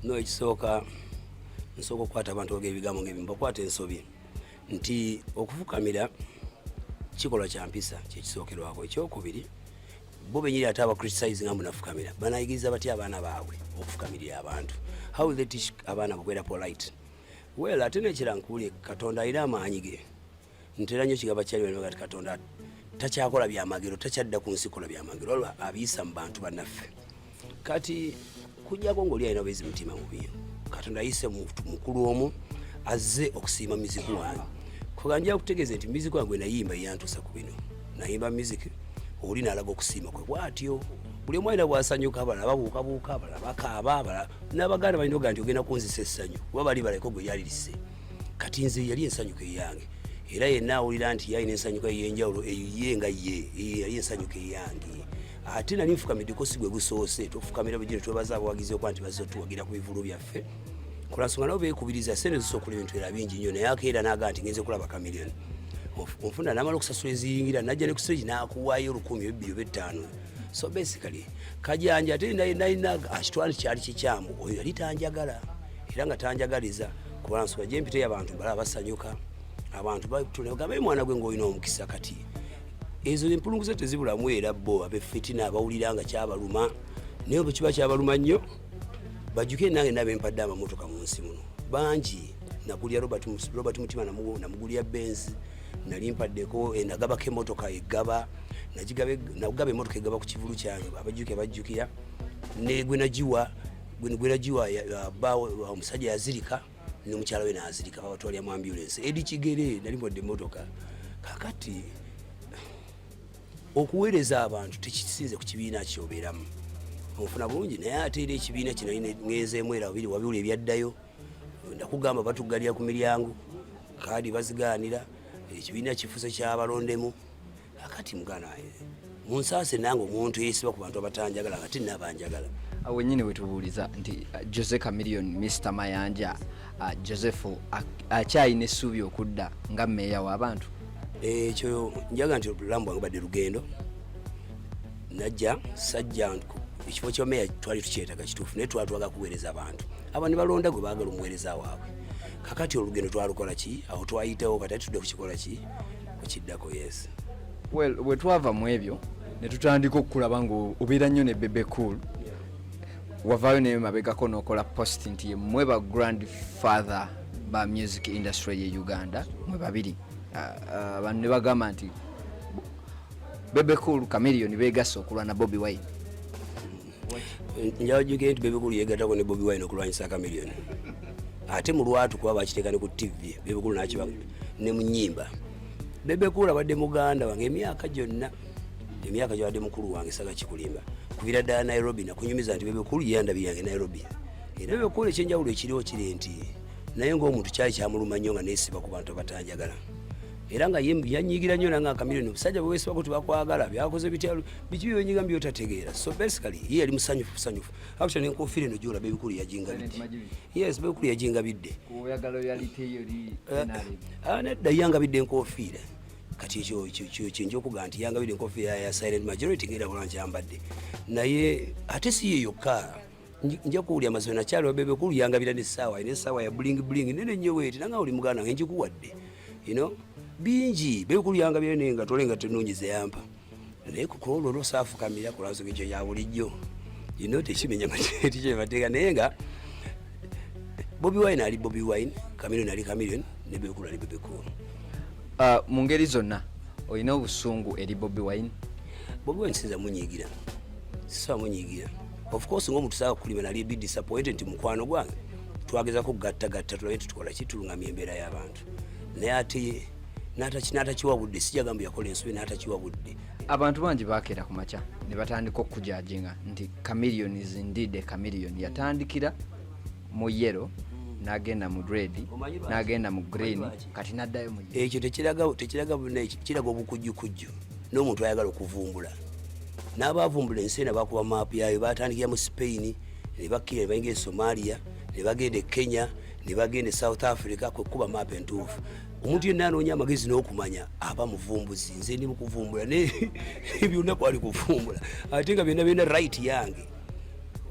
no ekisooka nsooka okukwata abantu bag'ebigambo ng'ebyo bakwata ensobi nti okufukamira kikolwa kya mpisa kyekisookerwako. Ekyokubiri bo benyini ate abacriticize nga munafukamira banayigiriza batya abaana baabwe okufukamirira abantu. How will they teach abaana bakwera polite? Well, ate nekirankubulye Katonda alina amaanyi ge ntera nnyo kigamba kyali kati Katonda takyakola byamagero, takyadda ku nsi kola byamagero, olwo abiyisa mu bantu bannaffe. Kati kujjako ng'oli alina bwezi mutima mubi, Katonda ayise mukulu omu azze okusiima miziku wange. Kuganja kutegeeza nti miziku wange nayimba yantuusa ku bino. Nayimba miziki oli n'alaga okusiima kwe bw'atyo. Buli omu alina bw'asanyuka, abalala babuukabuuka, abalala bakaaba, abalala n'abaganda balina oga nti ogenda kunzisa essanyu kuba bali baleko gwe yalirise. Kati nze yali ensanyuka eyange era yenna awulira nti yalina ensanyuka ey'enjawulo eyo ye nga ye yali ensanyuka eyange. Ate nali nfukamiddeko si gwe gusoose, tofukamira bwe gino twebaza abawagizi okuba nti bazze otuwagira ku bivulu byaffe. Kola nsonga nabo beekubiriza sente zisooka ebintu era bingi nnyo, naye akeera n'aga nti ngenze kulaba Chameleon. Onfuna n'amala okusasula eziyingira n'ajja ne ku stage n'akuwaayo 1,000, 2,000, 5,000. So basically kajanja ate nalina akitwala kyali kikyamu, oyo yali tanjagala era nga tanjagaliza kuba nsonga gye mpita y'abantu balaba basanyuka, abantu bagambe mwana gwe ng'olina omukisa. Kati ezo empulunguze tezibulamu era bo abeffitina abawulira nga kyabaluma, naye bwe kiba kyabaluma nnyo bajjuke nange nabempadde amamotoka mu nsi muno bangi. Nagulya Robert Mutima namugulya Benz, nali mpaddeko nagabako emmotoka eggaba, nagaba emmotoka eggaba ku kivulu kyange abajjuke bajjukira, ne gwe nagiwa omusajja yazirika n'omukyala we n'azirika babatwalya mu ambulance edi Kigere, nali mbadde emmotoka. Kakati okuweereza abantu tekisinze ku kibiina kyobeeramu onfuna bulungi, naye ate era ekibiina kino ngenzeemu era wabiwula ebyaddayo ndakugamba batuggalira ku miryango kaadi bazigaanira, ekibiina kifuuse kyabalondemu. Akati mugana munsaase nange omuntu yeesiba ku bantu abatanjagala kati nabanjagala. Awo nyine wetubuuliza nti Jose Chameleon, Mr. Mayanja, Joseph akyayina essuubi okudda nga mmeeya w'abantu. Ekyo njaga nti obulamu bwange badde lugendo, najja sajja ekifo ky'omeeya twali tukyetaga kituufu naye twatwaga kuweereza abantu aba ne balonda gwe baagala omuweereza waabwe. Kakati olugendo twalukola ki? Awo twayitawo kati tudde kukikola ki? Kukiddako. Yes, well, bwe twava mu ebyo ne tutandika okukulaba ng'obeera nnyo ne Bebe Cool, wavaayo naye mabegako n'okola post nti mmwe ba grandfather ba music industry ye Uganda, mwe babiri. Abantu ne bagamba nti Bebe Cool Chameleon beegasse okulwa na Bobi Wine. Njawujuke nti Bebe Cool yeegattako ne Bobi Wine okulwanyisa Chameleon. Ate mu lwatu kuba bakiteeka ne ku TV, Bebe Cool n'akiba ne mu nnyimba. Bebe Cool abadde muganda wange emyaka gyonna, emyaka gy'abadde mukulu wange saga kikulimba kuvira ddala Nairobi, nakunyumiza nti Bebe Cool yandabira yange Nairobi. Era Bebe Cool ekyenjawulo ekiriwo kiri nti naye ng'omuntu kyali kyamuluma nnyo nga neesiba ku bantu abatanjagala era nga yanyigira nnyo nanga Chameleon obusajja bwe weesibako tebakwagala byakoze bitya biki byenyiga mbyotategeera. So basically ye yali musanyufu. Actually n'enkofiira eno gyola Bebe Cool yajingabidde. Yes, Bebe Cool yajingabidde. Nedda yangabidde enkofiira. Kati ekyo kyenjokuga nti yangabidde enkofiira ya silent majority ng'era bulanki yambadde. Naye ate si ye yokka. Nja kuwulya amazima nakyali wa Bebe Cool yangabira n'essaawa ya bling nene nnyo weeti nanga oli muganda nga njikuwadde. You know? Bingi Bebe Cool yangabira naye nga tolenga tennungi ze yampa. Naye ku olwo saafukamira ku lwansonga ekyo ya bulijjo. You know, tekimenya mateeka kyebateeka naye nga Bobi Wine ali Bobi Wine, Chameleon ali Chameleon, ne Bebe Cool ali Bebe Cool. Mu ngeri zonna olina obusungu eri Bobi Wine? Bobi Wine sinza munyiigira. Sisa munyiigira. Of course ng'omuntu sawa kulima nali be disappointed mukwano gwange. Twagezako gatta tulabe tutukola kitulungamya embeera y'abantu. Naye ate n'atakiwabudde sijagamba yakola ensobi n'atakiwabudde. Abantu bangi bakeera ku makya ne batandika okujajinga nti Chameleon is indeed a chameleon. Yatandikira mu yellow n'agenda mu red n'agenda mu green kati n'addayo mu yellow. Ekyo tekiraga buneki kiraga obukujjukujju n'omuntu ayagala okuvumbula. N'abavumbula ensi eno bakuba maapu yayo batandikira mu Spain ne bakkira ne bayingira e Somalia ne bagenda e Kenya ne bagenda e South Africa kwekuba maapu entuufu. Omuntu yenna anoonya amagezi n'okumanya aba muvumbuzi. Nze ndi mu kuvumbula ne byonna kwali kuvumbula ate nga byonna right yange.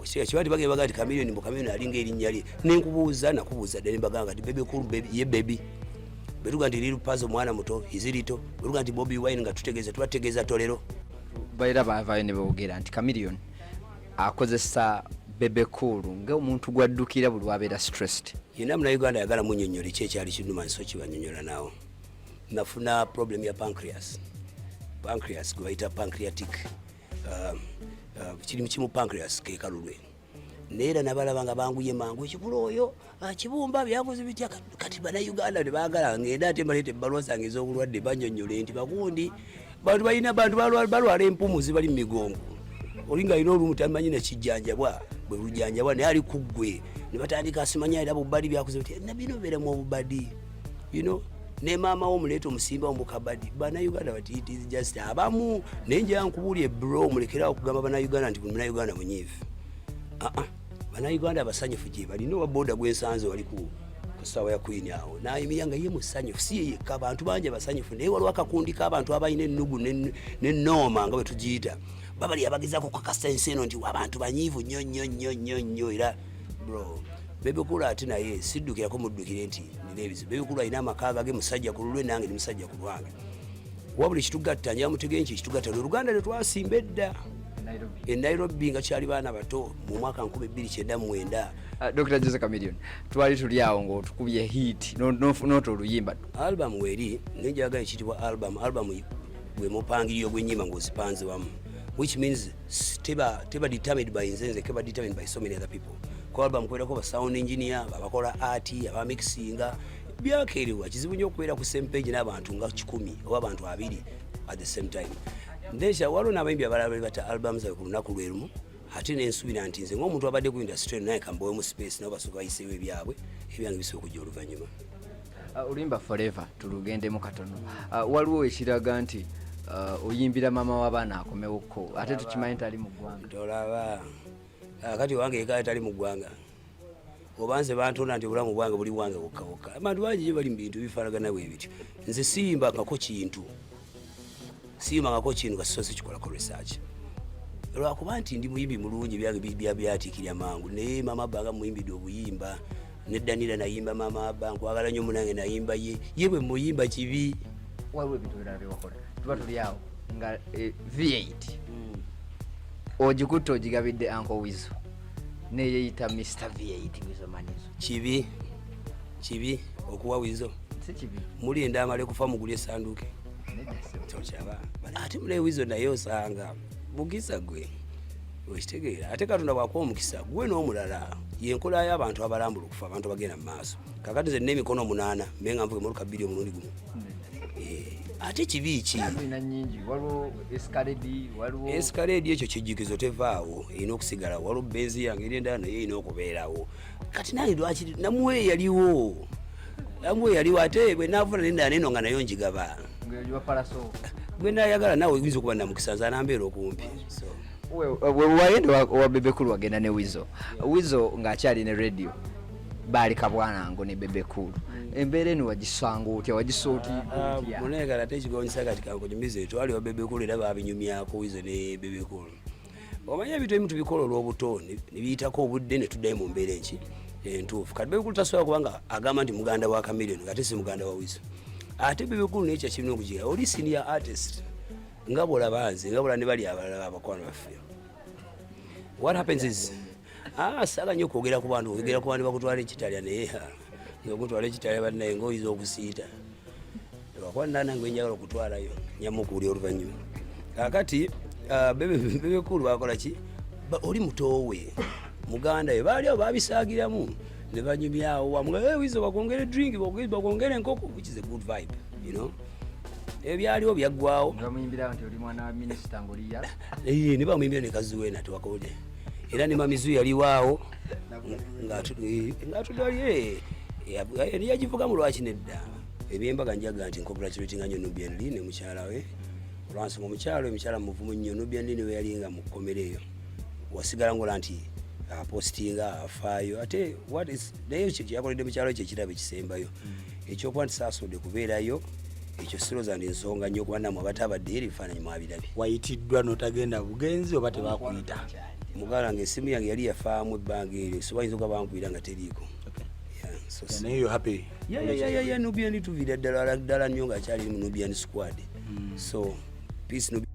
Kibati bagamba ati Chameleon alinga erinnya lye. Nakubuuza ddala mbagamba ati Bebe Cool ye baby. Beruga nti Lil Puzzle mwana muto, izirito. Beruga nti Bobby Wine nga tubategeeza tolero. Baira bavayo ne boogera nti Chameleon akozesa Bebe Cool ng'omuntu gwaddukira buli wabeera stressed. Yena muna Uganda yagala munnyonnyole ki ekyali kinnuma nso kibanyonnyola naawo. Nafuna problem ya pancreas gwe bayita pancreatic kiri kimu pancreas ke kalulwe neera nabalaba nga banguye mangu ekikulu oyo kibumba byakoze bitya kati Bannayuganda ne baagala ngenda ate mbalete ebbaluwa zange ez'obulwadde bannyonnyole nti bakundi bantu balina bantu balwala empumuzi bali mu migongo olinga alina olumu tamanyi nekijjanjabwa bwe lujjanjabwa naye ali ku ggwe ne batandika asimanya era bubbadi byakoze bitya nabino beeremu obubadi ne maama omuleeta omusimba omukabadi Bannayuganda bati it is just abamu nenja nkubulye bro mulekera okugamba Bannayuganda nti Bannayuganda munyiivu Bannayuganda abasanyufu gye balina owa boda gw'ensanze wali ku ssaawa ya Queen awo naayimira nga ye musanyufu si yekka abantu bangi abasanyufu naye waliwo akakundi k'abantu abalina ennugu n'ennooma nga bwe tugiyita babali abagezaako kukakasa ensi eno nti abantu banyiivu nnyo era bro Bebe Cool ate naye siddukirako muddukire nti nina ebizibu Bebe Cool alina amakaaga ge musajja ku lulwe nange ni musajja ku lwange wabula ekitugatta njala mutegee nti ekitugatta Luganda lwe twasimba edda e Nairobi nga kyali baana bato mu mwaka 2099. Dr. Jose Chameleon twali tuli awo ng'otukubye hit noota oluyimba album weeri nenjaga ekitibwa album bwe mupangiriro gw'ennyimba ng'ozipanze wamu which means teba determined by nzenze keba determined by so many other people. Kwa album kwerako ba sound engineer abakola art aba mixinga byakerewa kizibu nnyo okubeera ku same page n'abantu nga 10 oba abantu 2 at the same time. Ndesha waliwo n'abayimbi abalala bata albums zaabwe ku lunaku lwe lumu ate n'ensuubira nti nze ng'omuntu abadde ku industry naye kambowemu space nabo basooka bayiseewo ebyabwe ebyange bisooka okujja oluvannyuma. Olimba forever tulugendemu katono waliwo ekiraga nti oyimbira maama w'abaana akomewokko ate tukimanyi tali mu ggwanga. Tolaba kati wange ekale tali mu ggwanga obanze bantonda nti obulamu bwange buli bwange wokka abantu bangi gye bali mu bintu bifaanagana bwe bityo nze siyimbangako kintu kasiso kikolako research lwakuba nti ndi muyimbi mulungi byange byatiikirya mangu naye maama abanga muyimbidde obuyimba neddanira nayimba maama abba nkwagala nnyo munange nayimba ye bwe muyimba kibi waliwo ebintu ebirala byewakola tuba tuli awo nga V8 ogikutte ogigabidde Uncle Wizo neyeyita Mr. V8 Wizo Manizo kibi okuwa Wizo si kibi mulinda amale kufa mugulye essanduuke tokyaba ate mule Wizo naye osanga mugisa gwe okitegeera ate Katonda bwakuwa omukisa gwe n'omulala yenkola y'abantu abalambula okufa abantu bagenda mu maaso kakati nze n'emikono 8 mbenga nvuge muluka bbiri omulundi gumu ate kibi ki escalade ekyo kijjukizo tevaawo erina okusigala waliwo benzi yange eri endala naye erina okubeerawo kati nange lwaki namuwe yaliwo ate bwe naavuna nendala neno nga nayo njigaba gwe nayagala naawe Wizo kuba namukisanza nambeera okumpi wayenda owa Bebe Cool wagenda ne Wizo ng'akyali ne radio baali kabwanango ne Bebe Cool embeera eno wagisanga otya wagisooti munegala ate ekigonyisa kati kankunyumize twali wa Bebe Cool era babinyumyako Wizo ne Bebe Cool omanya ebintu ebimu tubikola olw'obuto ne biyitako obudde ne tuddayo mu mbeera entuufu kati Bebe Cool tasobola kubanga agamba nti muganda wa Chameleon ate si muganda wa Wizo ate Bebe Cool nekyo kirina okugira oli senior artist nga bwolaba nze nga bwola ne bali abalala abakwano baffe what happens is saga nnyo okwogera ku bantu bakutwala ekitalya naye ngokutwala ekitalya bannaye ng'oyiza okusiita lwakuba nange njagala okutwalayo nyamukuuli oluvannyuma kakati Bebe Cool bakola ki oli mutowe muganda we baali awo babisaagiramu ne banyumyawo wamu Wizo bakongere drink bakongere enkoko which is a good vibe ebyaliwo byaggwawo ne bamuyimbira ne kaziwena tewakodde era ne mamizu yaliwaawo ng'atudolye yagivugamu lwaki nedda ebyembaga njaga nti congratulatinga nnyo Nubian ne mukyala we olwansonga omukyala muvumu nnyo Nubian ne we yalinga mu kkomera eyo wasigala ngola nti apostinga afaayo ate naye kyakoledde mukyalo ekyo ekirabo ekisembayo ekyokuba nti saasudde kubeerayo ekyo siroza ndi ensonga nnyo kuba namwe abatabadde era ebifaananyi mwabirabye wayitiddwa n'otagenda bugenzi oba tebakuyita mugala ng'essimu yange yali yafaamu ebbanga eryo so bayinza okuba bankubira nga teliko. And you happy? Yeah, Nubian tuviira ddala nnyo ng'akyali mu Nubian squad. So peace Nubian.